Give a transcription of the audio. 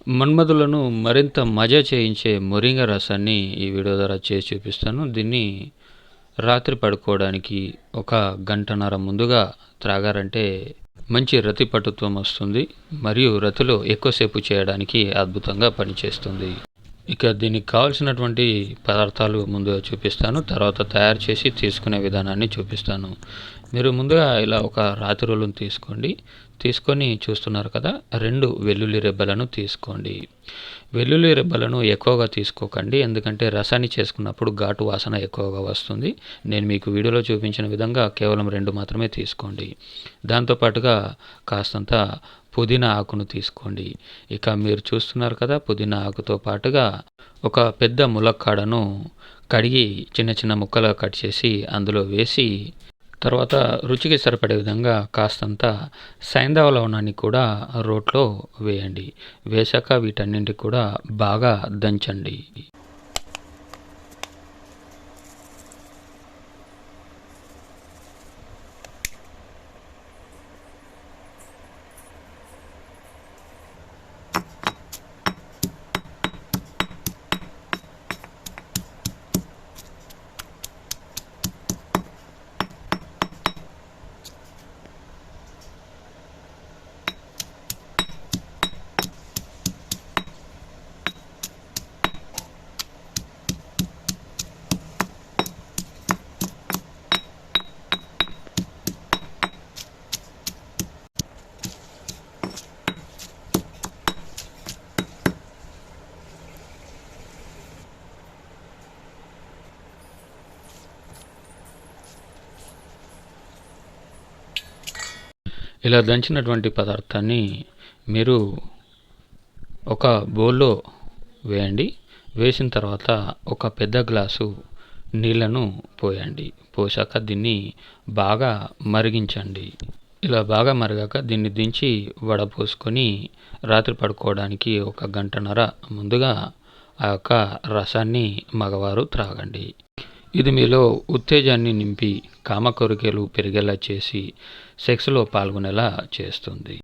మన్మధులను మరింత మజా చేయించే మొరింగా రసాన్ని ఈ వీడియో ద్వారా చేసి చూపిస్తాను. దీన్ని రాత్రి పడుకోవడానికి ఒక గంటన్నర ముందుగా త్రాగారంటే మంచి రతి పటుత్వం వస్తుంది మరియు రతిలో ఎక్కువసేపు చేయడానికి అద్భుతంగా పనిచేస్తుంది. ఇక దీనికి కావాల్సినటువంటి పదార్థాలు ముందుగా చూపిస్తాను, తర్వాత తయారు చేసి తీసుకునే విధానాన్ని చూపిస్తాను. మీరు ముందుగా ఇలా ఒక రాతి రోలును తీసుకొని చూస్తున్నారు కదా, 2 వెల్లుల్లి రెబ్బలను తీసుకోండి. వెల్లుల్లి రెబ్బలను ఎక్కువగా తీసుకోకండి, ఎందుకంటే రసాన్ని చేసుకున్నప్పుడు ఘాటు వాసన ఎక్కువగా వస్తుంది. నేను మీకు వీడియోలో చూపించిన విధంగా కేవలం 2 మాత్రమే తీసుకోండి. దాంతోపాటుగా కాస్తంత పుదీనా ఆకును తీసుకోండి. ఇక మీరు చూస్తున్నారు కదా, పుదీనా ఆకుతో పాటుగా ఒక పెద్ద ములక్కాడను కడిగి చిన్న చిన్న ముక్కలుగా కట్ చేసి అందులో వేసి, తర్వాత రుచికి సరిపడే విధంగా కాస్తంత సైంధవ లవణాన్ని కూడా రోట్లో వేయండి. వేశాక వీటన్నింటి కూడా బాగా దంచండి. ఇలా దంచినటువంటి పదార్థాన్ని మీరు ఒక బౌల్లో వేయండి. వేసిన తర్వాత ఒక పెద్ద గ్లాసు నీళ్లను పోయండి. పోసాక దీన్ని బాగా మరిగించండి. ఇలా బాగా మరిగాక దీన్ని దించి వడపోసుకొని రాత్రి పడుకోవడానికి ఒక గంటన్నర ముందుగా ఆ యొక్క రసాన్ని మగవారు త్రాగండి. ఇది మీలో ఉత్తేజాన్ని నింపి కామ కోరికలు పెరిగేలా చేసి సెక్స్లో పాల్గొనేలా చేస్తుంది.